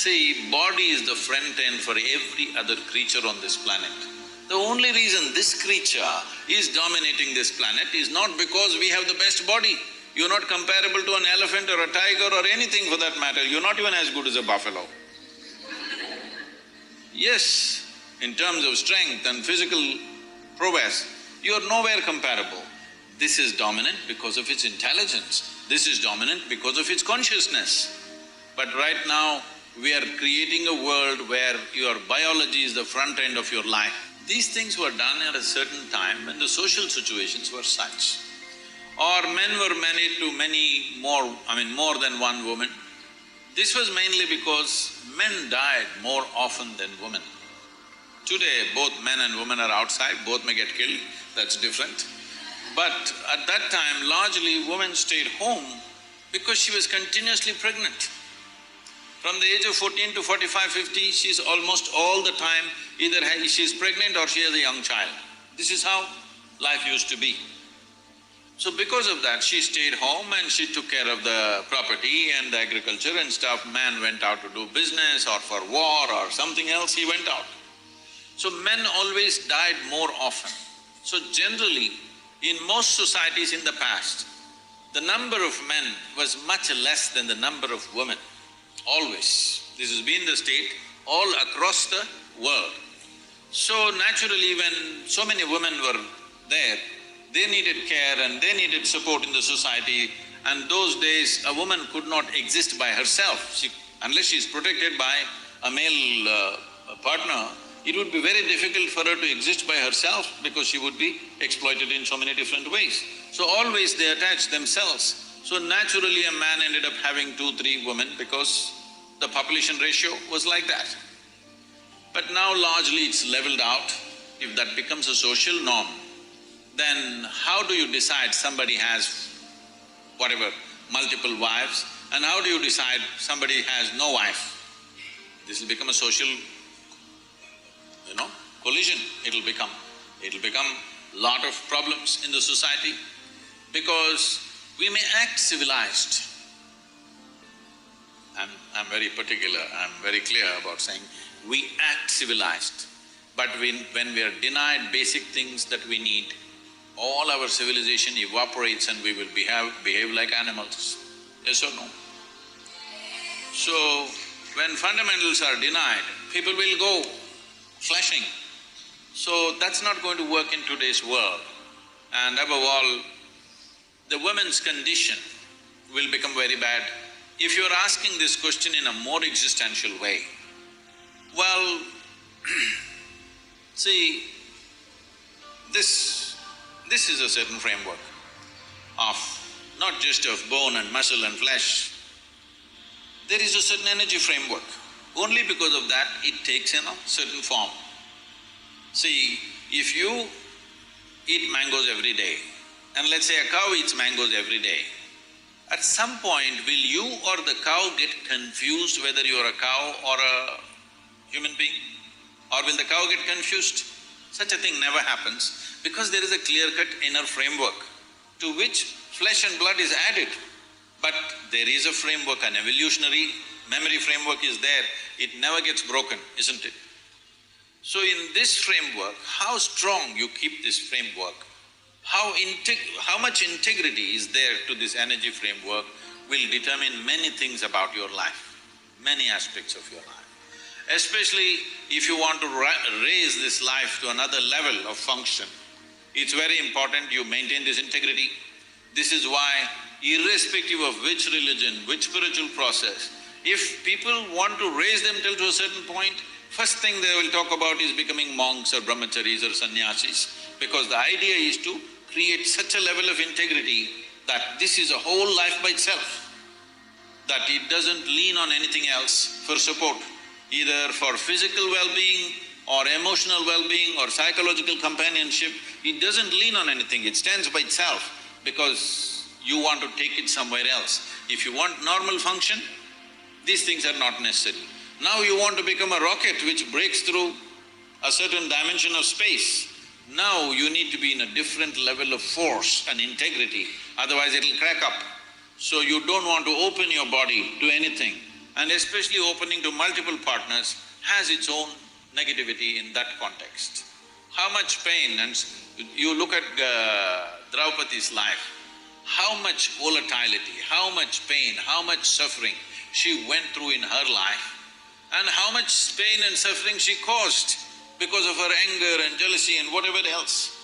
See, body is the front end for every other creature on this planet. The only reason this creature is dominating this planet is not because we have the best body. You're not comparable to an elephant or a tiger or anything for that matter, you're not even as good as a buffalo. Yes, in terms of strength and physical prowess, you're nowhere comparable. This is dominant because of its intelligence, this is dominant because of its consciousness. But right now, we are creating a world where your biology is the front end of your life. These things were done at a certain time when the social situations were such. Or men were married to more than one woman. This was mainly because men died more often than women. Today, both men and women are outside, both may get killed, that's different. But at that time, largely women stayed home because she was continuously pregnant. From the age of 14 to 45, 50, she's almost all the time either she's pregnant or she has a young child. This is how life used to be. So because of that, she stayed home and she took care of the property and the agriculture and stuff. Man went out to do business or for war or something else, he went out. So men always died more often. So generally, in most societies in the past, the number of men was much less than the number of women, always. This has been the state all across the world. So naturally, when so many women were there, they needed care and they needed support in the society, and those days a woman could not exist by herself. Unless she's protected by a male partner, it would be very difficult for her to exist by herself because she would be exploited in so many different ways. So always they attached themselves. So naturally a man ended up having 2, 3 women because the population ratio was like that. But now largely it's leveled out. If that becomes a social norm, then how do you decide somebody has whatever, multiple wives, and how do you decide somebody has no wife? This will become a social, collision, it'll become lot of problems in the society because we may act civilized. I'm very particular, I'm very clear about saying we act civilized, but when we are denied basic things that we need, all our civilization evaporates and we will behave like animals. Yes or no? So, when fundamentals are denied, people will go flashing. So that's not going to work in today's world. And above all, the woman's condition will become very bad. If you're asking this question in a more existential way, well, see, this is a certain framework of not just of bone and muscle and flesh. There is a certain energy framework. Only because of that, it takes certain form. See, if you eat mangoes every day, and let's say a cow eats mangoes every day, at some point will you or the cow get confused whether you're a cow or a human being? Or will the cow get confused? Such a thing never happens because there is a clear-cut inner framework to which flesh and blood is added. But there is a framework, an evolutionary memory framework is there, it never gets broken, isn't it? So in this framework, how strong you keep this framework, how much integrity is there to this energy framework will determine many things about your life, many aspects of your life. Especially if you want to raise this life to another level of function, it's very important you maintain this integrity. This is why, irrespective of which religion, which spiritual process, if people want to raise them till to a certain point, first thing they will talk about is becoming monks or brahmacharis or sannyasis, because the idea is to create such a level of integrity that this is a whole life by itself, that it doesn't lean on anything else for support, either for physical well-being or emotional well-being or psychological companionship. It doesn't lean on anything, it stands by itself because you want to take it somewhere else. If you want normal function, these things are not necessary. Now you want to become a rocket which breaks through a certain dimension of space. Now you need to be in a different level of force and integrity, otherwise it'll crack up. So you don't want to open your body to anything and especially opening to multiple partners has its own negativity in that context. How much pain, and you look at Draupadi's life, how much volatility, how much pain, how much suffering she went through in her life, and how much pain and suffering she caused because of her anger and jealousy and whatever else.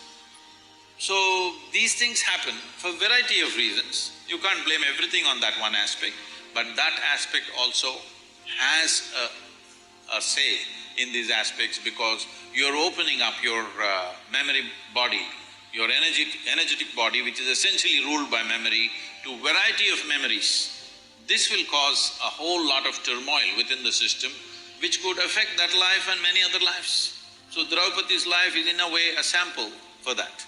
So, these things happen for a variety of reasons. You can't blame everything on that one aspect, but that aspect also has a say in these aspects because you're opening up your memory body, your energetic body, which is essentially ruled by memory, to variety of memories. This will cause a whole lot of turmoil within the system, which could affect that life and many other lives. So Draupadi's life is in a way a sample for that.